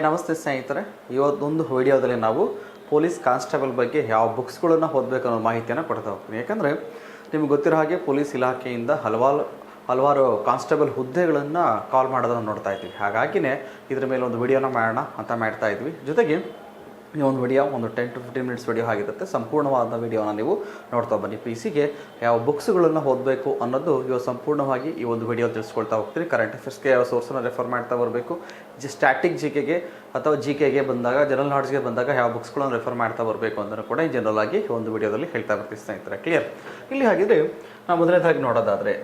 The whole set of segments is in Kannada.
ನಮಸ್ತೆ ಸ್ನೇಹಿತರೆ, ಇವತ್ತೊಂದು ವಿಡಿಯೋದಲ್ಲಿ ನಾವು ಪೊಲೀಸ್ ಕಾನ್ಸ್ಟೇಬಲ್ ಬಗ್ಗೆ ಯಾವ ಬುಕ್ಸ್ಗಳನ್ನು ಓದಬೇಕು ಅನ್ನೋ ಮಾಹಿತಿಯನ್ನು ಕೊಡ್ತಾ ಹೋಗ್ತೀನಿ. ಯಾಕಂದರೆ ನಿಮ್ಗೆ ಗೊತ್ತಿರೋ ಹಾಗೆ ಪೊಲೀಸ್ ಇಲಾಖೆಯಿಂದ ಹಲವಾರು ಕಾನ್ಸ್ಟೇಬಲ್ ಹುದ್ದೆಗಳನ್ನು ಕಾಲ್ ಮಾಡೋದನ್ನು ನೋಡ್ತಾ ಇದ್ದೀವಿ. ಹಾಗಾಗಿನೇ ಇದ್ರ ಮೇಲೆ ಒಂದು ವಿಡಿಯೋನ ಮಾಡೋಣ ಅಂತ ಮಾಡ್ತಾ ಇದ್ವಿ. ಜೊತೆಗೆ ಈ ಒಂದು ವಿಡಿಯೋ ಒಂದು 10 to 15 ಮಿನಿಟ್ಸ್ ವಿಡಿಯೋ ಆಗಿರುತ್ತೆ. ಸಂಪೂರ್ಣವಾದ ವಿಡಿಯೋನ ನೀವು ನೋಡ್ತಾ ಬನ್ನಿ. PC ಗೆ ಯಾವ ಬುಕ್ಸ್ಗಳನ್ನು ಓದಬೇಕು ಅನ್ನೋದು ಇವತ್ತು ಸಂಪೂರ್ಣವಾಗಿ ಈ ಒಂದು ವಿಡಿಯೋ ತಿಳಿಸ್ಕೊಳ್ತಾ ಹೋಗ್ತೀನಿ. ಕರೆಂಟ್ ಅಫೇರ್ಸ್ಗೆ ಯಾವ ಸೋರ್ಸನ್ನು ರೆಫರ್ ಮಾಡ್ತಾ ಬರಬೇಕು, ಸ್ಟ್ಯಾಟಿಕ್ GKಗೆ ಅಥವಾ GKಗೆ ಬಂದಾಗ, ಜನರಲ್ ನಾಲೆಡ್ಜ್ಗೆ ಬಂದಾಗ ಯಾವ ಬುಕ್ಸ್ಗಳನ್ನು ರೆಫರ್ ಮಾಡ್ತಾ ಬರಬೇಕು ಅಂತಲೂ ಕೂಡ ಜನರಲ್ ಆಗಿ ಒಂದು ವಿಡಿಯೋದಲ್ಲಿ ಹೇಳ್ತಾ ಬರ್ತೀನಿ ಸ್ನೇಹಿತರೆ. ಕ್ಲಿಯರ್? ಇಲ್ಲಿ ಹಾಗಿದ್ರೆ ನಾವು ಮೊದಲನೇದಾಗಿ ನೋಡೋದಾದರೆ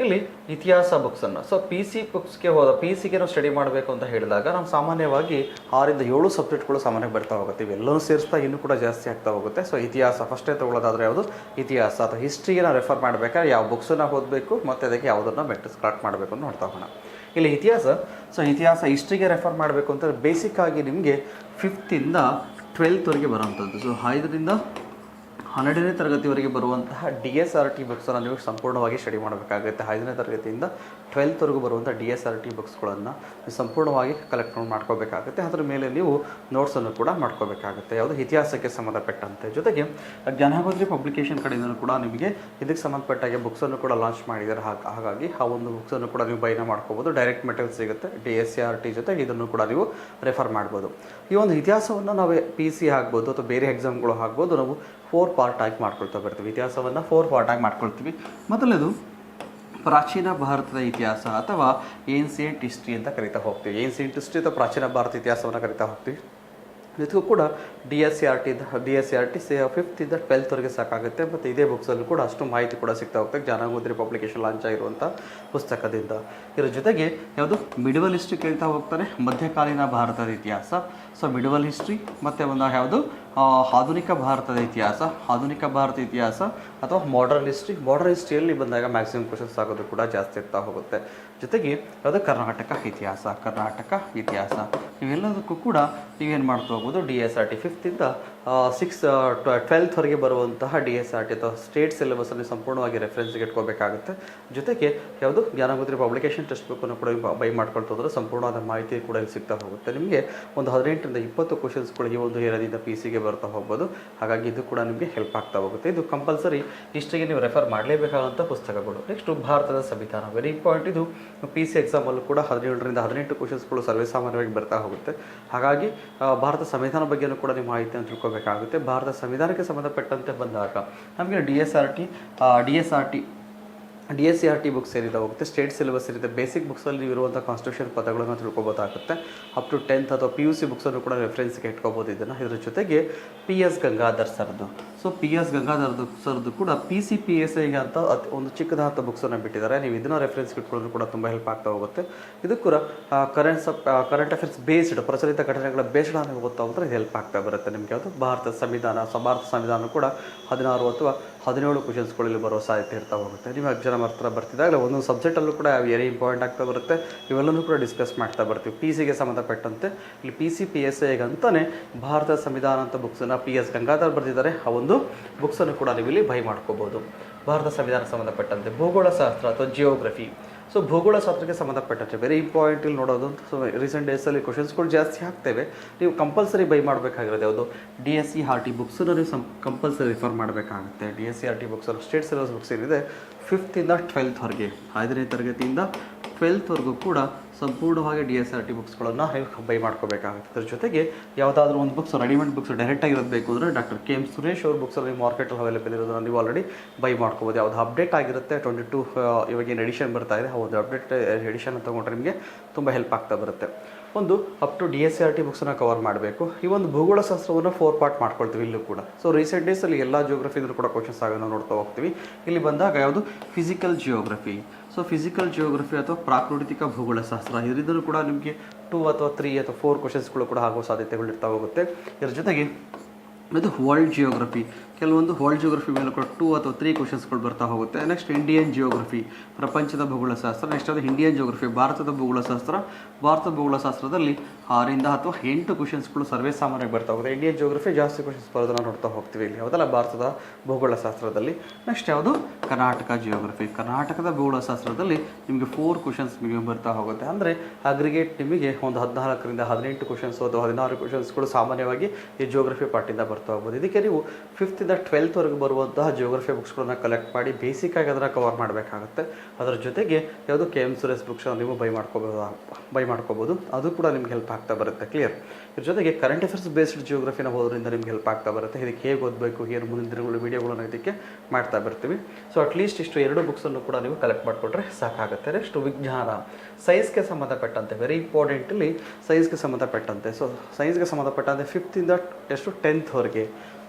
ಇಲ್ಲಿ ಇತಿಹಾಸ ಬುಕ್ಸನ್ನು, ಸೊ PC ಗೆ ನಾವು ಸ್ಟಡಿ ಮಾಡಬೇಕು ಅಂತ ಹೇಳಿದಾಗ ನಾವು ಸಾಮಾನ್ಯವಾಗಿ 6 ಇಂದ 7 ಸಬ್ಜೆಕ್ಟ್ಗಳು ಸಾಮಾನ್ಯವಾಗಿ ಬರ್ತಾ ಹೋಗುತ್ತೆ. ಇವೆಲ್ಲವೂ ಸೇರಿಸ್ತಾ ಇನ್ನೂ ಕೂಡ ಜಾಸ್ತಿ ಆಗ್ತಾ ಹೋಗುತ್ತೆ. ಸೊ ಇತಿಹಾಸ ಫಸ್ಟೇ ತೊಗೊಳ್ಳೋದಾದರೆ ಯಾವುದು ಇತಿಹಾಸ ಅಥವಾ ಹಿಸ್ಟ್ರಿಗೆ ನಾವು ರೆಫರ್ ಮಾಡಬೇಕಾದ್ರೆ ಯಾವ ಬುಕ್ಸನ್ನು ಓದಬೇಕು ಮತ್ತು ಅದಕ್ಕೆ ಯಾವುದನ್ನು ಸ್ಟಾರ್ಟ್ ಮಾಡಬೇಕು ಅಂತ ನೋಡ್ತಾ ಹೋಗೋಣ. ಇಲ್ಲಿ ಇತಿಹಾಸ ಹಿಸ್ಟ್ರಿಗೆ ರೆಫರ್ ಮಾಡಬೇಕು ಅಂತ ಬೇಸಿಕ್ ಆಗಿ ನಿಮಗೆ 5th ಇಂದ 12th ವರೆಗೆ ಬರೋವಂಥದ್ದು. ಸೊ 5ರಿಂದ 12ನೇ ತರಗತಿವರೆಗೆ ಬರುವಂತಹ DSRT ಬುಕ್ಸನ್ನು ನೀವು ಸಂಪೂರ್ಣವಾಗಿ ಸ್ಟಡಿ ಮಾಡಬೇಕಾಗುತ್ತೆ. 5ನೇ ತರಗತಿಯಿಂದ 12th ವರೆಗೂ ಬರುವಂಥ DSRT ಬುಕ್ಸ್ಗಳನ್ನು ನೀವು ಸಂಪೂರ್ಣವಾಗಿ ಕಲೆಕ್ಟ್ ಮಾಡ್ಕೋಬೇಕಾಗುತ್ತೆ. ಅದರ ಮೇಲೆ ನೀವು ನೋಟ್ಸನ್ನು ಕೂಡ ಮಾಡ್ಕೋಬೇಕಾಗುತ್ತೆ, ಯಾವುದು ಇತಿಹಾಸಕ್ಕೆ ಸಂಬಂಧಪಟ್ಟಂತೆ. ಜೊತೆಗೆ ಜ್ಞಾನಗೋತ್ರಿ ಪಬ್ಲಿಕೇಶನ್ ಕಡೆಯಿಂದಲೂ ಕೂಡ ನಿಮಗೆ ಇದಕ್ಕೆ ಸಂಬಂಧಪಟ್ಟಾಗೆ ಬುಕ್ಸನ್ನು ಕೂಡ ಲಾಂಚ್ ಮಾಡಿದ್ದಾರೆ. ಹಾಗಾಗಿ ಆ ಒಂದು ಬುಕ್ಸನ್ನು ಕೂಡ ನೀವು ಬೈನ ಮಾಡ್ಕೋಬೋದು. ಡೈರೆಕ್ಟ್ ಮೆಟೀರಿಯಲ್ ಸಿಗುತ್ತೆ. DSRT ಜೊತೆಗೆ ಇದನ್ನು ಕೂಡ ನೀವು ರೆಫರ್ ಮಾಡ್ಬೋದು. ಈ ಒಂದು ಇತಿಹಾಸವನ್ನು ನಾವು PC ಆಗ್ಬೋದು ಅಥವಾ ಬೇರೆ ಎಕ್ಸಾಮ್ಗಳು ಆಗ್ಬೋದು, ನಾವು 4 ಪಾರ್ಟ್ ಆಗಿ ಮಾಡ್ಕೊಳ್ತಾ ಬರ್ತೀವಿ. ಇತಿಹಾಸವನ್ನು 4 ಪಾರ್ಟ್ ಆಗಿ ಮಾಡ್ಕೊಳ್ತೀವಿ. ಮೊದಲನೇದು ಪ್ರಾಚೀನ ಭಾರತದ ಇತಿಹಾಸ ಅಥವಾ ಏನ್ಸಿಯಂಟ್ ಹಿಸ್ಟ್ರಿ ಅಂತ ಕರಿತಾ ಹೋಗ್ತೀವಿ. ಏನ್ಸಿಯಂಟ್ ಹಿಸ್ಟ್ರಿ ಅಥವಾ ಪ್ರಾಚೀನ ಭಾರತ ಇತಿಹಾಸವನ್ನು ಕರಿತಾ ಹೋಗ್ತೀವಿ. ಇದಕ್ಕೂ ಕೂಡ DSRT 5th ಇಂದ 12th ವರೆಗೆ ಸಾಕಾಗುತ್ತೆ. ಮತ್ತು ಇದೇ ಬುಕ್ಸಲ್ಲೂ ಕೂಡ ಅಷ್ಟು ಮಾಹಿತಿ ಕೂಡ ಸಿಗ್ತಾ ಹೋಗ್ತದೆ. ಜ್ಞಾನಗೋತ್ರಿ ಪಬ್ಲಿಕೇಶನ್ ಲಾಂಚ್ ಆಗಿರುವಂಥ ಪುಸ್ತಕದಿಂದ. ಇದರ ಜೊತೆಗೆ ಯಾವುದು ಮಿಡಿವಲ್ ಹಿಸ್ಟ್ರಿ ಕೇಳ್ತಾ ಹೋಗ್ತಾರೆ, ಮಧ್ಯಕಾಲೀನ ಭಾರತದ ಇತಿಹಾಸ. ಸೊ ಮಿಡಿವಲ್ ಹಿಸ್ಟ್ರಿ ಮತ್ತು ಒಂದು ಯಾವುದು ಆಧುನಿಕ ಭಾರತದ ಇತಿಹಾಸ ಅಥವಾ ಮಾಡರ್ನ್ ಹಿಸ್ಟ್ರಿಯಲ್ಲಿ ಬಂದಾಗ ಮ್ಯಾಕ್ಸಿಮಮ್ ಕ್ವಶನ್ಸ್ ಆಗೋದು ಕೂಡ ಜಾಸ್ತಿ ಇರ್ತಾ ಹೋಗುತ್ತೆ. ಜೊತೆಗೆ ಯಾವುದು ಕರ್ನಾಟಕ ಇತಿಹಾಸ ಇವೆಲ್ಲದಕ್ಕೂ ಕೂಡ ನೀವೇನು ಮಾಡ್ತಾ ಹೋಗ್ಬೋದು, DSRT 5th ಇಂದ 12th ವರೆಗೆ ಬರುವಂತಹ DSRT ಅಥವಾ ಸ್ಟೇಟ್ ಸಿಲೆಬಸನ್ನು ಸಂಪೂರ್ಣವಾಗಿ ರೆಫರೆನ್ಸ್ಗೆ ಇಟ್ಕೋಬೇಕಾಗುತ್ತೆ. ಜೊತೆಗೆ ಯಾವುದು ಜ್ಞಾನಗೋತ್ರಿ ಪಬ್ಲಿಕೇಶನ್ ಟೆಕ್ಸ್ಟ್ ಬುಕ್ಕನ್ನು ಕೂಡ ಬೈ ಮಾಡ್ಕೊಳ್ತಾ ಹೋದ್ರೆ ಸಂಪೂರ್ಣವಾದ ಮಾಹಿತಿ ಕೂಡ ಇಲ್ಲಿ ಸಿಗ್ತಾ ಹೋಗುತ್ತೆ. ನಿಮಗೆ ಒಂದು 18 ರಿಂದ 20 ಕ್ವಶನ್ಸ್ಗಳು ಈ ಒಂದು ಏರಿಯಾದಿಂದ PC ಗೆ ಬರ್ತಾ ಹೋಗ್ಬೋದು. ಹಾಗಾಗಿ ಇದು ಕೂಡ ನಿಮಗೆ ಹೆಲ್ಪ್ ಆಗ್ತಾ ಹೋಗುತ್ತೆ. ಇದು ಕಂಪಲ್ಸರಿ ಹಿಸ್ಟ್ರಿಗೆ ನೀವು ರೆಫರ್ ಮಾಡಲೇಬೇಕಾದಂಥ ಪುಸ್ತಕಗಳು. ನೆಕ್ಸ್ಟು ಭಾರತದ ಸಂವಿಧಾನ, ವೆರಿ ಇಂಪಾರ್ಟೆಂಟ್. ಇದು PC ಎಕ್ಸಾಮಲ್ಲೂ ಕೂಡ 17 ರಿಂದ 18 ಕ್ವಶನ್ಸ್ಗಳು ಸರ್ವೇಸಾಮಾನ್ಯವಾಗಿ ಬರ್ತಾ ಹೋಗುತ್ತೆ. ಹಾಗಾಗಿ ಭಾರತ ಸಂವಿಧಾನ ಬಗ್ಗೆಯೂ ಕೂಡ ನೀವು ಮಾಹಿತಿಯನ್ನು ತಿಳ್ಕೊಬೇಕಾಗುತ್ತೆ. ಭಾರತ ಸಂವಿಧಾನಕ್ಕೆ ಸಂಬಂಧಪಟ್ಟಂತೆ ಬಂದಾಗ ನಮಗೆ DSRT ಬುಕ್ಸ್ ಏನಿದೆ ಹೋಗುತ್ತೆ, ಸ್ಟೇಟ್ ಸಿಲೆಬಸ್ ಇರುತ್ತೆ. ಬೇಸಿಕ್ ಬುಕ್ಸಲ್ಲಿ ಇರುವಂಥ ಕಾನ್ಸ್ಟಿಟ್ಯೂಷನ್ ಪದಗಳನ್ನು ತಿಳ್ಕೊಬೋದಾಗುತ್ತೆ. ಅಪ್ ಟು 10th ಅಥವಾ PUC ಬುಕ್ಸನ್ನು ಕೂಡ ರೆಫರೆನ್ಸ್ಗೆ ಇಟ್ಕೋಬೋದು ಇದನ್ನು. ಇದರ ಜೊತೆಗೆ PS ಗಂಗಾಧರ್ ಸರ್ದು, ಸೊ PS ಗಂಗಾಧರ್ ಸರ್ದು ಕೂಡ PCPSI ಅಂತ ಒಂದು ಚಿಕ್ಕದಾದ ಬುಕ್ಸನ್ನು ಬಿಟ್ಟಿದ್ದಾರೆ. ನೀವು ಇದನ್ನು ರೆಫರೆನ್ಸ್ಗೆ ಇಟ್ಕೊಳ್ಳೋದು ಕೂಡ ತುಂಬ ಹೆಲ್ಪ್ ಆಗ್ತಾ ಹೋಗುತ್ತೆ. ಇದು ಕೂಡ ಕರೆಂಟ್ ಅಫೇರ್ಸ್ ಬೇಸ್ಡ್, ಪ್ರಚಲಿತ ಘಟನೆಗಳ ಬೇಸ್ಡ್ ನೀವು ಓದ್ತಾ ಹೋದ್ರೆ ಇದು ಹೆಲ್ಪ್ ಆಗ್ತಾ ಬರುತ್ತೆ ನಿಮಗೆ. ಅದು ಭಾರತ ಸಂವಿಧಾನ ಕೂಡ 16 ಅಥವಾ 17 ಕ್ವಶನ್ಸ್ಗಳಲ್ಲಿ ಬರೋ ಸಾಧ್ಯತೆ ಇರ್ತಾ ಹೋಗುತ್ತೆ. ನೀವು ಎಕ್ಸಾಮ್ ಹತ್ರ ಬರ್ತಿದ್ದಾಗಲೇ ಒಂದೊಂದು ಸಬ್ಜೆಕ್ಟಲ್ಲೂ ಕೂಡ ವೆರಿ ಇಂಪಾರ್ಟೆಂಟ್ ಆಗ್ತಾ ಬರುತ್ತೆ. ಇವೆಲ್ಲವೂ ಕೂಡ ಡಿಸ್ಕಸ್ ಮಾಡ್ತಾ ಬರ್ತೀವಿ. PC ಗೆ ಸಂಬಂಧಪಟ್ಟಂತೆ ಇಲ್ಲಿ PCPSI ಅಂತಲೇ ಭಾರತ ಸಂವಿಧಾನ ಅಂತ ಬುಕ್ಸನ್ನು PS ಗಂಗಾಧರ್ ಬರೆದಿದ್ದಾರೆ. ಆ ಒಂದು ಬುಕ್ಸನ್ನು ಕೂಡ ನೀವು ಇಲ್ಲಿ ಬೈ ಮಾಡ್ಕೋಬೋದು. ಭಾರತ ಸಂವಿಧಾನಕ್ಕೆ ಸಂಬಂಧಪಟ್ಟಂತೆ ಭೂಗೋಳಶಾಸ್ತ್ರ ಅಥವಾ ಜಿಯೋಗ್ರಫಿ, ಸೊ ಭೂಗೋಳಶಾಸ್ತ್ರಕ್ಕೆ ಸಂಬಂಧಪಟ್ಟಂತೆ ವೆರಿ ಇಂಪಾರ್ಟೆಂಟ್ ಇಲ್ಲಿ ನೋಡೋದು. ಸೊ ರೀಸೆಂಟ್ ಡೇಸಲ್ಲಿ ಕ್ವಶನ್ಸ್ಗಳು ಜಾಸ್ತಿ ಆಗ್ತೇವೆ. ನೀವು ಕಂಪಲ್ಸರಿ ಬೈ ಮಾಡಬೇಕಾಗಿರೋದು ಯಾವುದು, DSCRT ಬುಕ್ಸನ್ನು ನೀವು ಕಂಪಲ್ಸರಿ ರಿಫರ್ ಮಾಡಬೇಕಾಗುತ್ತೆ. DSCRT ಬುಕ್ಸನ್ನು ಸ್ಟೇಟ್ ಸಿಲೆಬಸ್ ಬುಕ್ಸ್ ಏನಿದೆ 5th ಇಂದ 12th ವರೆಗೆ, 5ನೇ ತರಗತಿಯಿಂದ 12th ವರೆಗೂ ಕೂಡ ಸಂಪೂರ್ಣವಾಗಿ DSRT ಬುಕ್ಸ್ಗಳನ್ನು ಬೈ ಮಾಡ್ಕೋಬೇಕಾಗುತ್ತೆ. ಅದ್ರ ಜೊತೆಗೆ ಯಾವುದಾದ್ರೂ ಒಂದು ಬುಕ್ಸ್ ರೆಡಿಮೇಡ್ ಬುಕ್ಸ್ ಡೈರೆಕ್ಟಾಗಿ ಇರೋದು ಬೇಕು ಅಂದರೆ Dr. KM ಸುರೇಶ್ ಅವ್ರ ಬುಕ್ಸಲ್ಲಿ ಮಾರ್ಕೆಟಲ್ಲಿ ಅವೈಲೇಬಲ್ ಇರೋದನ್ನು ನೀವು ಆಲ್ರೆಡಿ ಬೈ ಮಾಡ್ಕೋಬೋದು. ಯಾವುದು ಅಪ್ಡೇಟ್ ಆಗಿರುತ್ತೆ 22 ಇವಾಗೇನು ಎಡಿಷನ್ ಬರ್ತಾ ಇದೆ, ಆ ಒಂದು ಅಪ್ಡೇಟ್ ಎಡಿಷನ್ ತೊಗೊಂಡ್ರೆ ನಿಮಗೆ ತುಂಬ ಹೆಲ್ಪ್ ಆಗ್ತಾ ಬರುತ್ತೆ. ಒಂದು ಅಪ್ ಟು DSCRT ಬುಕ್ಸನ್ನು ಕವರ್ ಮಾಡಬೇಕು. ಈ ಒಂದು ಭೂಗೋಳಶಾಸ್ತ್ರವನ್ನು 4 ಪಾರ್ಟ್ ಮಾಡ್ಕೊಳ್ತೀವಿ ಇಲ್ಲೂ ಕೂಡ. ಸೊ ರೀಸೆಂಟ್ ಡೇಸಲ್ಲಿ ಎಲ್ಲ ಜಿಯೋಗ್ರಫಿಂದ್ರೂ ಕೂಡ ಕ್ವಶನ್ಸ್ ಆಗೋದು ನೋಡ್ತಾ ಹೋಗ್ತೀವಿ. ಇಲ್ಲಿ ಬಂದಾಗ ಯಾವುದು physical geography, so physical geography ಅಥವಾ ಪ್ರಾಕೃತಿಕ ಭೂಗೋಳಶಾಸ್ತ್ರ, ಇದರಿಂದಲೂ ಕೂಡ ನಿಮಗೆ 2 ಅಥವಾ 3 ಅಥವಾ 4 ಕ್ವಶನ್ಸ್ಗಳು ಕೂಡ ಆಗೋ ಸಾಧ್ಯತೆಗಳು ಇರ್ತಾ ಹೋಗುತ್ತೆ. ಇದರ ಜೊತೆಗೆ ಇದು ವರ್ಲ್ಡ್ ಜಿಯೋಗ್ರಫಿ, ಕೆಲವೊಂದು ವರ್ಲ್ಡ್ ಜಿಯೋಗ್ರಫಿ ಮೇಲೆ ಕೂಡ 2 ಅಥವಾ 3 ಕ್ವಶನ್ಸ್ಗಳು ಬರ್ತಾ ಹೋಗುತ್ತೆ. ನೆಕ್ಸ್ಟ್ ಇಂಡಿಯನ್ ಜಿಯೋಗ್ರಫಿ, ಪ್ರಪಂಚದ ಭೂಗೋಳಶಾಸ್ತ್ರ. ನೆಕ್ಸ್ಟ್ ಅದು ಇಂಡಿಯನ್ ಜಿಯೋಗ್ರಫಿ, ಭಾರತದ ಭೂಗೋಳಶಾಸ್ತ್ರ. ಭಾರತದ ಭೂಗೋಳಶಾಸ್ತ್ರದಲ್ಲಿ 6 ಅಥವಾ 8 ಕ್ವಶನ್ಸ್ಗಳು ಸರ್ವೇ ಸಾಮಾನ್ಯವಾಗಿ ಬರ್ತಾ ಹೋಗುತ್ತೆ. ಇಂಡಿಯನ್ ಜಿಯೋಗ್ರಫಿ ಜಾಸ್ತಿ ಕ್ವಶನ್ಸ್ ಬರೋದನ್ನು ನೋಡ್ತಾ ಹೋಗ್ತೀವಿ ಇಲ್ಲಿ, ಹೌದಲ್ಲ, ಭಾರತದ ಭೂಗೋಳಶಾಸ್ತ್ರದಲ್ಲಿ. ನೆಕ್ಸ್ಟ್ ಯಾವುದು, ಕರ್ನಾಟಕ ಜಿಯೋಗ್ರಫಿ. ಕರ್ನಾಟಕದ ಭೂಗೋಳಶಾಸ್ತ್ರದಲ್ಲಿ ನಿಮಗೆ 4 ಕ್ವಶನ್ಸ್ ಮಿನಿಮಮ್ ಬರ್ತಾ ಹೋಗುತ್ತೆ. ಅಂದರೆ ಅಗ್ರಿಗೇಟ್ ನಿಮಗೆ ಒಂದು 14ರಿಂದ 18 ಕ್ವಶನ್ಸ್ ಅಥವಾ 16 ಕ್ವಶನ್ಸ್ಗಳು ಸಾಮಾನ್ಯವಾಗಿ ಈ ಜಿಯೋಗ್ರಫಿ ಪಾರ್ಟಿಂದ ಬರ್ತಾ ಹೋಗ್ಬೋದು. ಇದಕ್ಕೆ ನೀವು 5th ಇಂದ 12th ವರೆಗೂ ಬರುವಂತಹ ಜಿಯೋಗ್ರಫಿ ಬುಕ್ಸ್ಗಳನ್ನ ಕಲೆಕ್ಟ್ ಮಾಡಿ ಬೇಸಿಕ್ಕಾಗಿ ಅದನ್ನು ಕವರ್ ಮಾಡಬೇಕಾಗುತ್ತೆ. ಅದರ ಜೊತೆಗೆ ಯಾವುದು KM ಸುರೇಶ್ ಬುಕ್ಸ್ ನೀವು ಬೈ ಮಾಡ್ಕೋಬೋದು. ಅದು ಕೂಡ ನಿಮ್ಗೆ ಹೆಲ್ಪ್ ಆಗ್ತಾ ಬರುತ್ತೆ. ಕ್ಲಿಯರ್. ಇದ್ರ ಜೊತೆಗೆ ಕರೆಂಟ್ ಅಫೇರ್ಸ್ ಬೇಸ್ಡ್ ಜಿಯೋಗ್ರಫಿನ ಓದೋದ್ರಿಂದ ನಿಮ್ಗೆ ಹೆಲ್ಪ್ ಆಗ್ತಾ ಬರುತ್ತೆ. ಇದಕ್ಕೆ ಹೇಗೆ ಓದಬೇಕು, ಏನು ಮುಂದಿನ ದಿನಗಳು ವೀಡಿಯೋಗಳನ್ನ ಇದಕ್ಕೆ ಮಾಡ್ತಾ ಬರ್ತೀವಿ. ಸೊ ಅಟ್ಲೀಸ್ಟ್ ಇಷ್ಟು 2 ಬುಕ್ಸನ್ನು ಕೂಡ ನೀವು ಕಲೆಕ್ಟ್ ಮಾಡಿಕೊಟ್ರೆ ಸಾಕಾಗುತ್ತೆ. ನೆಕ್ಸ್ಟ್ ವಿಜ್ಞಾನ, ಸೈನ್ಸ್ಗೆ ಸಂಬಂಧಪಟ್ಟಂತೆ ವೆರಿ ಇಂಪಾರ್ಟೆಂಟಲ್ಲಿ ಸೈನ್ಸ್ಗೆ ಸಂಬಂಧಪಟ್ಟಂತೆ. ಸೊ ಸೈನ್ಸ್ಗೆ ಸಂಬಂಧಪಟ್ಟಂತೆ 5th ಇಂದ 10th ವರೆಗೆ,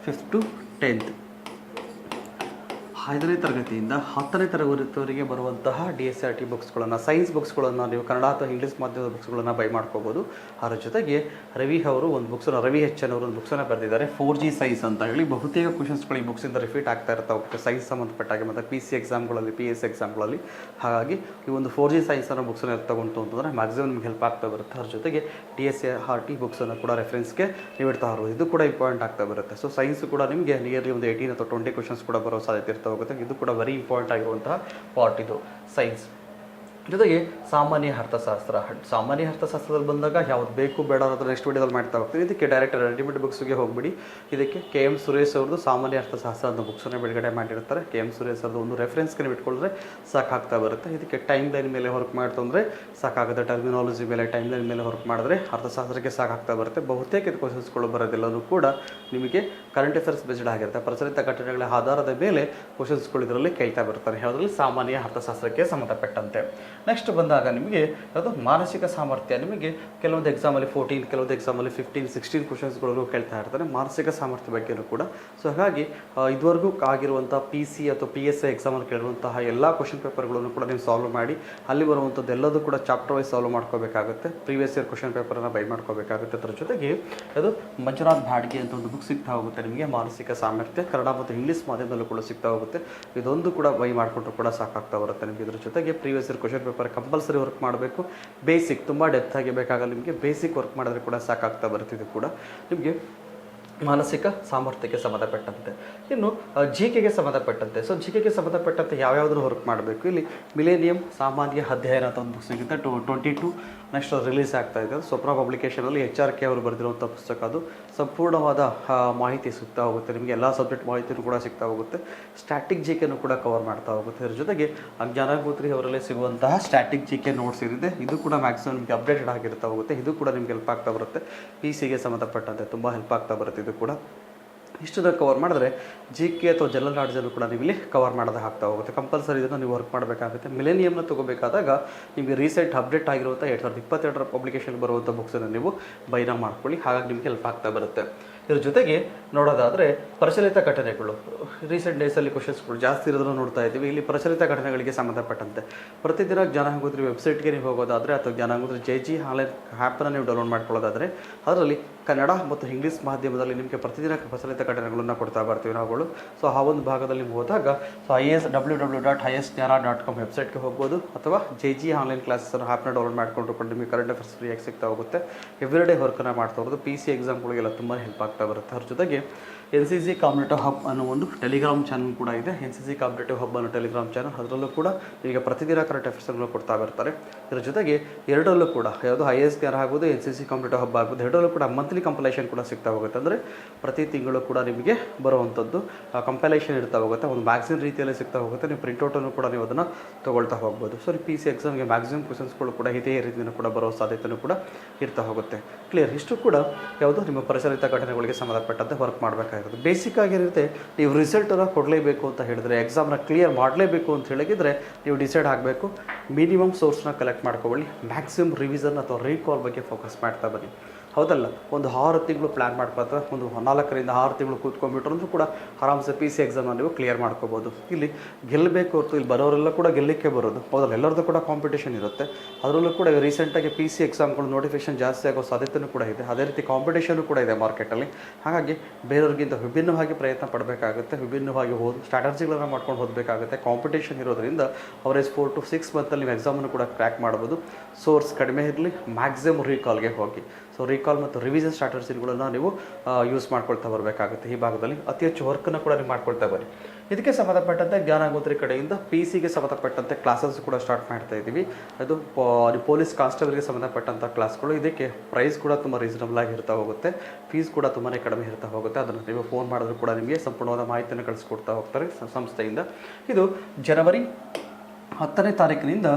5th to 10th, 5ನೇ ತರಗತಿಯಿಂದ 10ನೇ ತರಗತಿವರೆಗೆ ಬರುವಂತಹ DSRT ಬುಕ್ಸ್ಗಳನ್ನು, ಸೈನ್ಸ್ ಬುಕ್ಸ್ಗಳನ್ನು ನೀವು ಕನ್ನಡ ಅಥವಾ ಇಂಗ್ಲೀಷ್ ಮಾಧ್ಯಮದ ಬುಕ್ಸ್ಗಳನ್ನು ಬೈ ಮಾಡ್ಕೋಬೋದು. ಅದರ ಜೊತೆಗೆ ರವಿ ಅವರು ಒಂದು ಬುಕ್ಸನ್ನು, ರವಿ HN ಅವರು ಒಂದು ಬುಕ್ಸನ್ನು ಬರೆದಿದ್ದಾರೆ, 4G ಸೈನ್ಸ್ ಅಂತ ಹೇಳಿ. ಬಹುತೇಕ ಕ್ವಶನ್ಸ್ಗಳು ಈ ಬುಕ್ಸಿಂದ ರಿಪೀಟ್ ಆಗ್ತಾ ಇರ್ತಾ ಹೋಗುತ್ತೆ ಸೈನ್ಸ್ ಸಂಬಂಧಪಟ್ಟಾಗೆ ಮತ್ತು PC ಎಕ್ಸಾಮ್ಗಳಲ್ಲಿ, PS ಎಕ್ಸಾಮ್ಗಳಲ್ಲಿ. ಹಾಗಾಗಿ ಈ ಒಂದು 4G ಸೈನ್ಸ್ ಅನ್ನೋ ಬುಕ್ಸನ್ನು ತಗೊಂಡು ಅಂತಂದರೆ ಮ್ಯಾಕ್ಸಿಮಮ್ ನಿಮ್ಗೆ ಹೆಲ್ಪ್ ಆಗ್ತಾ ಬರುತ್ತೆ. ಅದ್ರ ಜೊತೆಗೆ DSRT ಬುಕ್ಸನ್ನು ಕೂಡ ರೆಫರೆನ್ಸ್ಗೆ ನೀವು ಇಡ್ತಾ ಇರ್ಬೋದು. ಇದು ಕೂಡ ಇಂಪಾರ್ಟೆಂಟ್ ಆಗ್ತಾ ಬರುತ್ತೆ. ಸೊ ಸೈನ್ಸ್ ಕೂಡ ನಿಮಗೆ ನಿಯರ್ಲಿ ಒಂದು 18 ಅಥವಾ 20 ಕ್ವಶನ್ಸ್ ಕೂಡ ಬರೋ ಸಾಧ್ಯತೆ ಇರ್ತಾ ಹೋಗುತ್ತೆ. ಇದು ಕೂಡ ವೆರಿ ಇಂಪಾರ್ಟೆಂಟ್ ಆಗಿರುವಂತಹ ಪಾರ್ಟ್ ಇದು ಸೈನ್ಸ್. ಜೊತೆಗೆ ಸಾಮಾನ್ಯ ಅರ್ಥಶಾಸ್ತ್ರ. ಸಾಮಾನ್ಯ ಅರ್ಥಶಾಸ್ತ್ರದಲ್ಲಿ ಬಂದಾಗ ಯಾವ್ದು ಬೇಕು ಬೇಡ ಅನ್ನೋದು ನೆಕ್ಸ್ಟ್ ವಿಡಿಯೋದಲ್ಲಿ ಮಾಡ್ತಾ ಹೋಗ್ತೀವಿ. ಇದಕ್ಕೆ ಡೈರೆಕ್ಟ್ ರೆಡಿಮೇಡ್ ಬುಕ್ಸ್ಗೆ ಹೋಗ್ಬಿಡಿ. ಇದಕ್ಕೆ KM ಸುರೇಶ್ ಅವ್ರದ್ದು ಸಾಮಾನ್ಯ ಅರ್ಥಶಾಸ್ತ್ರ ಅಂತ ಬುಕ್ಸನ್ನು ಬಿಡುಗಡೆ ಮಾಡಿರ್ತಾರೆ. KM ಸುರೇಶ್ ಅವ್ರದ್ದು ಒಂದು ರೆಫರೆನ್ಸ್ಗೆ ಇಟ್ಕೊಂಡ್ರೆ ಸಾಕಾಗ್ತಾ ಬರುತ್ತೆ. ಇದಕ್ಕೆ ಟೈಮ್ ಲೈನ್ ಮೇಲೆ ವರ್ಕ್ ಮಾಡ್ತಂದ್ರೆ ಸಾಕಾಗುತ್ತೆ. ಟರ್ಮಿನಾಲಜಿ ಮೇಲೆ, ಟೈಮ್ ಲೈನ್ ಮೇಲೆ ವರ್ಕ್ ಮಾಡಿದ್ರೆ ಅರ್ಥಶಾಸ್ತ್ರಕ್ಕೆ ಸಾಕಾಗ್ತಾ ಬರುತ್ತೆ. ಬಹುತೇಕ ಕ್ವಶನ್ಸ್ಗಳು ಬರೋದೆಲ್ಲರೂ ಕೂಡ ನಿಮಗೆ ಕರೆಂಟ್ ಅಫೇರ್ಸ್ ಬೇಸ್ಡ್ ಆಗಿರುತ್ತೆ. ಪ್ರಚಲಿತ ಘಟನೆಗಳ ಆಧಾರದ ಮೇಲೆ ಕ್ವಶನ್ಸ್ಗಳು ಇದರಲ್ಲಿ ಕೇಳ್ತಾ ಬರ್ತಾರೆ. ಯಾವುದರಲ್ಲಿ ಸಾಮಾನ್ಯ ಅರ್ಥಶಾಸ್ತ್ರಕ್ಕೆ ಸಂಬಂಧಪಟ್ಟಂತೆ. ನೆಕ್ಸ್ಟ್ ಬಂದಾಗ ನಿಮಗೆ ಅದು ಮಾನಸಿಕ ಸಾಮರ್ಥ್ಯ. ನಿಮಗೆ ಕೆಲವೊಂದು ಎಕ್ಸಾಮಲ್ಲಿ 14, ಕೆಲವೊಂದು ಎಕ್ಸಾಮಲ್ಲಿ 15, 16 ಕ್ವಶನ್ಸ್ಗಳು ಕೇಳ್ತಾ ಇರ್ತಾರೆ ಮಾನಸಿಕ ಸಾಮರ್ಥ್ಯ ಬಗ್ಗೆಯೂ ಕೂಡ. ಸೊ ಹಾಗಾಗಿ ಇದುವರೆಗೂ ಆಗಿರುವಂಥ PC ಅಥವಾ PSI ಎಕ್ಸಾಮಲ್ಲಿ ಕೇಳುವಂತಹ ಎಲ್ಲ ಕ್ವಶನ್ ಪೇಪರ್ಗಳನ್ನು ಕೂಡ ನೀವು ಸಾಲ್ವ್ ಮಾಡಿ ಅಲ್ಲಿ ಬರುವಂಥದ್ದು ಎಲ್ಲದೂ ಕೂಡ ಚಾಪ್ಟರ್ ವೈಸ್ ಸಾಲ್ವ್ ಮಾಡ್ಕೋಬೇಕಾಗುತ್ತೆ. ಪ್ರೀವಿಯಸ್ ಇಯರ್ ಕ್ವಶನ್ ಪೇಪರನ್ನು ಬೈ ಮಾಡ್ಕೋಬೇಕಾಗುತ್ತೆ. ಅದರ ಜೊತೆಗೆ ಅದು ಮಂಜುನಾಥ್ ಭಾಡ್ಗೆ ಅಂತ ಒಂದು ಬುಕ್ ಸಿಗ್ತಾ ಹೋಗುತ್ತೆ ನಿಮಗೆ, ಮಾನಸಿಕ ಸಾಮರ್ಥ್ಯ. ಕನ್ನಡ ಮತ್ತು ಇಂಗ್ಲೀಷ್ ಮಾಧ್ಯಮದಲ್ಲೂ ಕೂಡ ಸಿಗ್ತಾ ಹೋಗುತ್ತೆ. ಇದೊಂದು ಕೂಡ ಬೈ ಮಾಡಿಕೊಂಡ್ರು ಕೂಡ ಸಾಕಾಗ್ತಾ ಬರುತ್ತೆ ನಿಮಗೆ. ಇದ್ರ ಜೊತೆಗೆ previous year question paper compulsory work ಮಾಡಬೇಕು. ಬೇಸಿಕ್, ತುಂಬ ಡೆಪ್ತ್ ಆಗಿ ಬೇಕಾಗಲ್ಲ ನಿಮಗೆ, ಬೇಸಿಕ್ ವರ್ಕ್ ಮಾಡಿದ್ರೆ ಕೂಡ ಸಾಕಾಗ್ತಾ ಬರುತ್ತೆ. ಕೂಡ ನಿಮಗೆ ಮಾನಸಿಕ ಸಾಮರ್ಥ್ಯಕ್ಕೆ ಸಂಬಂಧಪಟ್ಟಂತೆ. ಇನ್ನು GKಗೆ ಸಂಬಂಧಪಟ್ಟಂತೆ. ಸೊ GKಗೆ ಸಂಬಂಧಪಟ್ಟಂತೆ ಯಾವ್ಯಾವುದ್ರೂ ವರ್ಕ್ ಮಾಡಬೇಕು. ಇಲ್ಲಿ ಮಿಲೇನಿಯಂ ಸಾಮಾನ್ಯ ಅಧ್ಯಯನ ಅಂತ ಒಂದು ಪುಸ್ತಕ ಸಿಗುತ್ತೆ, 22 ನೆಕ್ಸ್ಟ್ ರಿಲೀಸ್ ಆಗ್ತಾ ಇದೆ. ಸ್ವಪ್ನ ಪಬ್ಲಿಕೇಶನಲ್ಲಿ HRK ಅವರು ಬರೆದಿರುವಂಥ ಪುಸ್ತಕ. ಅದು ಸಂಪೂರ್ಣವಾದ ಮಾಹಿತಿ ಸಿಗ್ತಾ ಹೋಗುತ್ತೆ ನಿಮಗೆ, ಎಲ್ಲ ಸಬ್ಜೆಕ್ಟ್ ಮಾಹಿತಿನೂ ಕೂಡ ಸಿಗ್ತಾ ಹೋಗುತ್ತೆ. ಸ್ಟ್ಯಾಟಿಕ್ GKನೂ ಕೂಡ ಕವರ್ ಮಾಡ್ತಾ ಹೋಗುತ್ತೆ. ಇದ್ರ ಜೊತೆಗೆ ಜ್ಞಾನಗೂತ್ರಿ ಅವರಲ್ಲಿ ಸಿಗುವಂತಹ ಸ್ಟ್ಯಾಟಿಕ್ GK ನೋಟ್ಸ್ ಇರುತ್ತೆ. ಇದು ಕೂಡ ಮ್ಯಾಕ್ಸಿಮಮ್ ನಿಮಗೆ ಅಪ್ಡೇಟೆಡ್ ಆಗಿರ್ತಾ ಹೋಗುತ್ತೆ. ಇದು ಕೂಡ ನಿಮ್ಗೆ ಹೆಲ್ಪ್ ಆಗ್ತಾ ಬರುತ್ತೆ. PCಗೆ ಸಂಬಂಧಪಟ್ಟಂತೆ ತುಂಬ ಹೆಲ್ಪ್ ಆಗ್ತಾ ಬರುತ್ತೆ. ಇದು ಕೂಡ ಇಷ್ಟನ್ನು ಕವರ್ ಮಾಡಿದ್ರೆ GK ಅಥವಾ ಜನರಲ್ ನಾಲೆಡ್ಜನ್ನು ಕೂಡ ನೀವು ಇಲ್ಲಿ ಕವರ್ ಮಾಡೋದು ಆಗ್ತಾ ಹೋಗುತ್ತೆ. ಕಂಪಲ್ಸರಿ ಇದನ್ನು ನೀವು ವರ್ಕ್ ಮಾಡಬೇಕಾಗುತ್ತೆ. ಮಿಲೇನಿಯಮ್ನ ತೊಗೋಬೇಕಾದಾಗ ನಿಮಗೆ ರೀಸೆಂಟ್ ಅಪ್ಡೇಟ್ ಆಗಿರುವಂಥ 2022 ಪಬ್ಲಿಕೇಶನ್ ಬರುವಂಥ ಬುಕ್ಸನ್ನು ನೀವು ಬೈನ ಮಾಡ್ಕೊಳ್ಳಿ. ಹಾಗಾಗಿ ನಿಮಗೆ ಹೆಲ್ಪ್ ಆಗ್ತಾ ಬರುತ್ತೆ. ಇದ್ರ ಜೊತೆಗೆ ನೋಡೋದಾದರೆ ಪ್ರಚಲಿತ ಘಟನೆಗಳು, ರೀಸೆಂಟ್ ಡೇಸಲ್ಲಿ ಕ್ವಶನ್ಸ್ಗಳು ಜಾಸ್ತಿ ಇರೋದನ್ನು ನೋಡ್ತಾ ಇದ್ದೀವಿ. ಇಲ್ಲಿ ಪ್ರಚಲಿತ ಘಟನೆಗಳಿಗೆ ಸಂಬಂಧಪಟ್ಟಂತೆ ಪ್ರತಿದಿನ ಜ್ಞಾನಗೂತ್ರಿ ವೆಬ್ಸೈಟ್ಗೆ ನೀವು ಹೋಗೋದಾದರೆ ಅಥವಾ ಜ್ಞಾನಗೂತ್ರಿ JG ಆನ್ಲೈನ್ ಆ್ಯಪನ್ನು ನೀವು ಡೌನ್ಲೋಡ್ ಮಾಡ್ಕೊಳ್ಳೋದಾದರೆ ಅದರಲ್ಲಿ ಕನ್ನಡ ಮತ್ತು ಇಂಗ್ಲೀಷ್ ಮಾಧ್ಯಮದಲ್ಲಿ ನಿಮಗೆ ಪ್ರತಿದಿನ ಪ್ರಚಲಿತ ಘಟನೆಗಳನ್ನು ಕೊಡ್ತಾ ಬರ್ತೀವಿ ನಾವುಗಳು. ಸೊ ಆ ಒಂದು ಭಾಗದಲ್ಲಿ ನೀವು ಹೋದಾಗ ಸೊ www.isjnana.com ವೆಬ್ಸೈಟ್ಗೆ ಹೋಗ್ಬೋದು ಅಥವಾ JG ಆನ್ಲೈನ್ ಕ್ಲಾಸನ್ನು ಆ್ಯಪ್ನ ಡೌನ್ಲೋಡ್ ಮಾಡಿಕೊಂಡು ಕೂಡ ನಿಮಗೆ ಕರೆಂಟ್ ಅಫೇರ್ಸ್ ಫ್ರೀಯಾಗಿ ಸಿಗ್ತಾ ಹೋಗುತ್ತೆ. ಎವ್ರಿಡೇ ವರ್ಕನ್ನು ಮಾಡ್ತಾ ಹೋಗೋದು. PC ಎಕ್ಸಾಮ್ಗಳಿಗೆಲ್ಲ ತುಂಬ ಹೆಲ್ಪ್ ಆಗ್ತಾ ಬರುತ್ತೆ. ಅದ್ರ ಜೊತೆಗೆ NCC ಕಾಂಪಿಟೇಟಿವ್ ಹಬ್ ಅನ್ನೋ ಒಂದು ಟೆಲಿಗ್ರಾಮ್ ಚಾನಲ್ ಕೂಡ ಇದೆ. NCC ಕಾಂಪಿಟೇಟಿವ್ ಹಬ್ ಅನ್ನೋ ಟೆಲಿಗ್ರಾಮ್ ಚಾನಲ್, ಅದರಲ್ಲೂ ಕೂಡ ಈಗ ಪ್ರತಿದಿನ ಕರೆಂಟ್ ಅಫೇರ್ಸ್ಗಳನ್ನು ಕೊಡ್ತಾ ಬರ್ತಾರೆ. ಇದರ ಜೊತೆಗೆ ಎರಡರಲ್ಲೂ ಕೂಡ ಯಾವುದು ISKR ಆಗ್ಬೋದು, NCC ಕಾಂಪಿಟೇಟಿವ್ ಹಬ್ ಆಗ್ಬೋದು, ಎರಡರಲ್ಲೂ ಕೂಡ ಮಂತ್ಲಿ ಕಂಪೈಲೇಷನ್ ಕೂಡ ಸಿಗ್ತಾ ಹೋಗುತ್ತೆ. ಅಂದರೆ ಪ್ರತಿ ತಿಂಗಳು ಕೂಡ ನಿಮಗೆ ಬರುವಂಥದ್ದು ಕಂಪೈಲೇಷನ್ ಇರ್ತಾ ಹೋಗುತ್ತೆ. ಒಂದು ಮ್ಯಾಗ್ಝಿನ್ ರೀತಿಯಲ್ಲಿ ಸಿಗ್ತಾ ಹೋಗುತ್ತೆ. ನೀವು ಪ್ರಿಂಟ್ಔಟನ್ನು ಕೂಡ ನೀವು ಅದನ್ನು ತೊಗೊಳ್ತಾ ಹೋಗ್ಬೋದು. ಸೊ PC ಎಕ್ಸಾಮ್ಗೆ ಮ್ಯಾಕ್ಸಿಮಮ್ ಕ್ವಶನ್ಸ್ಗಳು ಕೂಡ ಇದೇ ರೀತಿಯೂ ಕೂಡ ಬರೋ ಸಾಧ್ಯತೆಯೂ ಕೂಡ ಇರ್ತಾ ಹೋಗುತ್ತೆ. ಕ್ಲಿಯರ್. ಇಷ್ಟು ಕೂಡ ಯಾವುದು ನಿಮ್ಮ ಪ್ರಚಲಿತ ಘಟನೆಗಳಿಗೆ ಸಂಬಂಧಪಟ್ಟಂತೆ ವರ್ಕ್ ಮಾಡಬೇಕಾಗಿರೋದು. ಬೇಸಿಕ್ ಆಗಿರುತ್ತೆ. ನೀವು ರಿಸಲ್ಟನ್ನು ಕೊಡಲೇಬೇಕು ಅಂತ ಹೇಳಿದ್ರೆ, ಎಕ್ಸಾಮ್ನ ಕ್ಲಿಯರ್ ಮಾಡಲೇಬೇಕು ಅಂತ ಹೇಳಿದ್ರೆ ನೀವು ಡಿಸೈಡ್ ಆಗಬೇಕು. ಮಿನಿಮಮ್ ಸೋರ್ಸ್ನ ಕಲೆಕ್ಟ್ ಮಾಡ್ಕೊಳ್ಳಿ. ಮ್ಯಾಕ್ಸಿಮಮ್ ರಿವಿಷನ್ ಅಥವಾ ರೀಕಾಲ್ ಬಗ್ಗೆ ಫೋಕಸ್ ಮಾಡ್ತಾ ಬನ್ನಿ. ಹೌದಲ್ಲ, ಒಂದು 6 ತಿಂಗಳು ಪ್ಲ್ಯಾನ್ ಮಾಡ್ಕೊತಾರೆ, ಒಂದು 4ರಿಂದ 6 ತಿಂಗಳು ಕೂತ್ಕೊಂಡ್ಬಿಟ್ರು ಅಂದರೂ ಕೂಡ ಆರಾಮ್ಸೆ PC ಎಕ್ಸಾಮ್ನ ನೀವು ಕ್ಲಿಯರ್ ಮಾಡ್ಕೋಬೋದು. ಇಲ್ಲಿ ಗೆಲ್ಲಬೇಕು ಹೊರತು ಇಲ್ಲಿ ಬರೋರೆಲ್ಲ ಕೂಡ ಗೆಲ್ಲಕ್ಕೆ ಬರೋದು. ಹೌದಲ್ಲ, ಎಲ್ಲರದ್ದು ಕೂಡ ಕಾಂಪಿಟೇಷನ್ ಇರುತ್ತೆ. ಅದರಲ್ಲೂ ಕೂಡ ರೀಸೆಂಟಾಗಿ PC ಎಕ್ಸಾಮ್ಗಳು ನೋಟಿಫಿಕೇಶನ್ ಜಾಸ್ತಿ ಆಗೋ ಸಾಧ್ಯತೆಯೂ ಕೂಡ ಇದೆ. ಅದೇ ರೀತಿ ಕಾಂಪಿಟೇಷನು ಕೂಡ ಇದೆ ಮಾರ್ಕೆಟಲ್ಲಿ. ಹಾಗಾಗಿ ಬೇರೆಯವ್ರಿಗಿಂತ ವಿಭಿನ್ನವಾಗಿ ಪ್ರಯತ್ನ ಪಡಬೇಕಾಗುತ್ತೆ, ವಿಭಿನ್ನವಾಗಿ ಸ್ಟ್ರಾಟಜಿಗಳನ್ನು ಮಾಡ್ಕೊಂಡು ಓದಬೇಕಾಗುತ್ತೆ. ಕಾಂಪಿಟೇಷನ್ ಇರೋದ್ರಿಂದ ಅವರೇಜ್ 4 to 6 ಮಂತಲ್ಲಿ ನೀವು ಎಕ್ಸಾಮನ್ನು ಕೂಡ ಕ್ರ್ಯಾಕ್ ಮಾಡ್ಬೋದು. ಸೋರ್ಸ್ ಕಡಿಮೆ ಇರಲಿ, ಮ್ಯಾಕ್ಸಿಮಮ್ ರೀಕಾಲ್ಗೆ ಹೋಗಿ. ಸೊ ರೀಕಾಲ್ ಮತ್ತು ರಿವಿಷನ್ ಸ್ಟ್ರಾಟಜಿಗಳನ್ನು ನೀವು ಯೂಸ್ ಮಾಡ್ಕೊಳ್ತಾ ಬರಬೇಕಾಗುತ್ತೆ. ಈ ಭಾಗದಲ್ಲಿ ಅತಿ ಹೆಚ್ಚು ವರ್ಕನ್ನು ಕೂಡ ನೀವು ಮಾಡ್ಕೊಳ್ತಾ ಬನ್ನಿ. ಇದಕ್ಕೆ ಸಂಬಂಧಪಟ್ಟಂತೆ ಜ್ಞಾನಗೋತ್ರಿ ಕಡೆಯಿಂದ PC ಗೆ ಸಂಬಂಧಪಟ್ಟಂತೆ ಕ್ಲಾಸಸ್ ಕೂಡ ಸ್ಟಾರ್ಟ್ ಮಾಡ್ತಾ ಇದ್ದೀವಿ. ಅದು ಪೊಲೀಸ್ ಕಾನ್ಸ್ಟೇಬಲ್ಗೆ ಸಂಬಂಧಪಟ್ಟಂಥ ಕ್ಲಾಸ್ಗಳು. ಇದಕ್ಕೆ ಪ್ರೈಸ್ ಕೂಡ ತುಂಬ ರೀಸನಬಲ್ ಆಗಿ ಇರ್ತಾ ಹೋಗುತ್ತೆ, ಫೀಸ್ ಕೂಡ ತುಂಬಾ ಕಡಿಮೆ ಇರ್ತಾ ಹೋಗುತ್ತೆ. ಅದನ್ನು ನೀವು ಫೋನ್ ಮಾಡಿದ್ರು ಕೂಡ ನಿಮಗೆ ಸಂಪೂರ್ಣವಾದ ಮಾಹಿತಿಯನ್ನು ಕಳಿಸ್ಕೊಡ್ತಾ ಹೋಗ್ತಾರೆ ಸಂಸ್ಥೆಯಿಂದ. ಇದು ಜನವರಿ 10ನೇ ತಾರೀಕಿನಿಂದ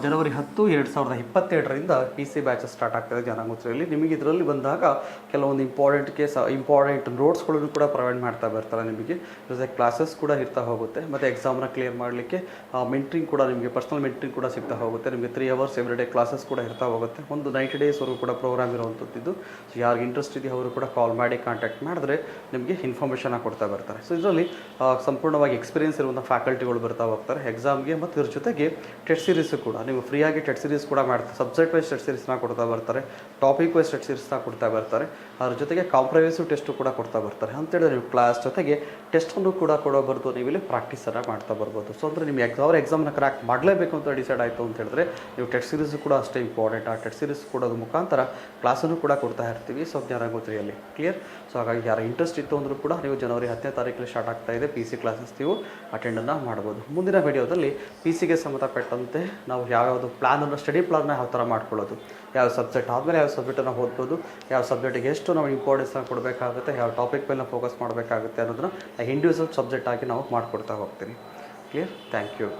ಜನವರಿ 10, 2022ರಿಂದ PC ಬ್ಯಾಚಸ್ ಸ್ಟಾರ್ಟ್ ಆಗ್ತದೆ ಜ್ಞಾನಗೋತ್ರಿಯಲ್ಲಿ. ನಿಮಗೆ ಇದರಲ್ಲಿ ಬಂದಾಗ ಕೆಲವೊಂದು ಇಂಪಾರ್ಟೆಂಟ್ ನೋಟ್ಸ್ಗಳನ್ನು ಕೂಡ ಪ್ರೊವೈಡ್ ಮಾಡ್ತಾ ಬರ್ತಾರೆ. ನಿಮಗೆ ಕ್ಲಾಸಸ್ ಕೂಡ ಇರ್ತಾ ಹೋಗುತ್ತೆ ಮತ್ತು ಎಕ್ಸಾಮ್ನ ಕ್ಲಿಯರ್ ಮಾಡಲಿಕ್ಕೆ ಮೆಂಟ್ರಿಂಗ್ ಕೂಡ, ನಿಮಗೆ ಪರ್ಸನಲ್ ಮೆಂಟ್ರಿಂಗ್ ಕೂಡ ಸಿಗ್ತಾ ಹೋಗುತ್ತೆ. ನಿಮಗೆ 3 hours ಎವ್ರಿ ಡೇ ಕ್ಲಾಸಸ್ ಕೂಡ ಇರ್ತಾ ಹೋಗುತ್ತೆ. ಒಂದು 90 ಡೇಸ್ವರೆಗೂ ಕೂಡ ಪ್ರೋಗ್ರಾಮ್ ಇರುವಂಥದ್ದು. ಸೊ ಯಾರಿಗೆ ಇಂಟ್ರೆಸ್ಟ್ ಇದೆಯೋ ಅವರು ಕೂಡ ಕಾಲ್ ಮಾಡಿ ಕಾಂಟ್ಯಾಕ್ಟ್ ಮಾಡಿದ್ರೆ ನಿಮಗೆ ಇನ್ಫಾರ್ಮೇಷನ್ ಕೊಡ್ತಾ ಬರ್ತಾರೆ. ಸೊ ಇದರಲ್ಲಿ ಸಂಪೂರ್ಣವಾಗಿ ಎಕ್ಸ್ಪೀರಿಯನ್ಸ್ ಇರುವಂಥ ಫ್ಯಾಕಲ್ಟಿಗಳು ಬರ್ತಾ ಹೋಗ್ತಾರೆ ಎಕ್ಸಾಮ್ಗೆ. ಮತ್ತು ಇದ್ರ ಜೊತೆಗೆ ಟೆಟ್ ಸೀರೀಸು ಕೂಡ ನೀವು ಫ್ರೀಯಾಗಿ ಟೆಟ್ ಸೀರೀಸ್ ಕೂಡ ಮಾಡ್ತಾರೆ. ಸಬ್ಜೆಕ್ಟ್ ವೈಸ್ ಟೆಟ್ ಸೀರೀಸ್ನ ಕೊಡ್ತಾ ಬರ್ತಾರೆ, ಟಾಪಿಕ್ ವೈಸ್ ಟೆಟ್ ಸೀರೀಸ್ನ ಕೊಡ್ತಾ ಬರ್ತಾರೆ. ಅದ್ರ ಜೊತೆಗೆ ಕಾಂಪ್ರಹೆನ್ಸಿವ್ ಟೆಸ್ಟು ಕೂಡ ಕೊಡ್ತಾ ಬರ್ತಾರೆ. ಅಂತೇಳಿದ್ರೆ ನೀವು ಕ್ಲಾಸ್ ಜೊತೆಗೆ ಟೆಸ್ಟನ್ನು ಕೂಡ ಕೊಡೋಬಾರ್ದು, ನೀವು ಇಲ್ಲಿ ಪ್ರಾಕ್ಟೀಸನ್ನು ಮಾಡ್ತಾ ಬರ್ಬೋದು. ಸೊ ಅಂದರೆ ನಿಮಗೆ ಅವ್ರ ಎಕ್ಸಾಮ್ನ ಕ್ರ್ಯಾಕ್ ಮಾಡಲೇಬೇಕು ಅಂತ ಡಿಸೈಡ್ ಆಯಿತು ಅಂತ ಹೇಳಿದ್ರೆ ನೀವು ಟೆಟ್ ಸೀರೀಸು ಕೂಡ ಅಷ್ಟೇ ಇಂಪಾರ್ಟೆಂಟ್. ಆ ಟೆಟ್ ಸೀರೀಸ್ ಕೊಡೋದ್ರ ಮುಖಾಂತರ ಕ್ಲಾಸನ್ನು ಕೂಡ ಕೊಡ್ತಾ ಇರ್ತೀವಿ. So ಜ್ಞಾನಗೋತ್ರಿಯಲ್ಲಿ clear. ಸೊ ಹಾಗಾಗಿ ಯಾರ ಇಂಟ್ರೆಸ್ಟ್ ಇತ್ತು ಅಂದರೂ ಕೂಡ ನೀವು ಜನವರಿ 10ನೇ ತಾರೀಕಲ್ಲಿ ಸ್ಟಾರ್ಟ್ ಆಗ್ತಾ ಇದೆ PC ಕ್ಲಾಸಸ್, ನೀವು ಅಟೆಂಡನ್ನು ಮಾಡ್ಬೋದು. ಮುಂದಿನ ವಿಡಿಯೋದಲ್ಲಿ PC ಗೆ ಸಂಬಂಧಪಟ್ಟಂತೆ ನಾವು ಯಾವ್ಯಾವುದು ಪ್ಲ್ಯಾನನ್ನು, ಸ್ಟಡಿ ಪ್ಲಾನ್ನ ಯಾವ ಥರ ಮಾಡ್ಕೊಳ್ಳೋದು, ಯಾವ ಸಬ್ಜೆಕ್ಟ್ ಆದಮೇಲೆ ಯಾವ ಸಬ್ಜೆಕ್ಟನ್ನು ಓದ್ಬೋದು, ಯಾವ ಸಬ್ಜೆಕ್ಟಿಗೆ ಎಷ್ಟು ನಾವು ಇಂಪಾರ್ಟೆನ್ಸನ್ನು ಕೊಡಬೇಕಾಗುತ್ತೆ, ಯಾವ ಟಾಪಿಕ್ ಮೇಲೆ ಫೋಕಸ್ ಮಾಡಬೇಕಾಗುತ್ತೆ ಅನ್ನೋದನ್ನ ಇಂಡಿವಿಜುವಲ್ ಸಬ್ಜೆಕ್ಟ್ ಆಗಿ ನಾವು ಮಾಡಿಕೊಡ್ತಾ ಹೋಗ್ತೀನಿ. ಕ್ಲಿಯರ್. Thank you.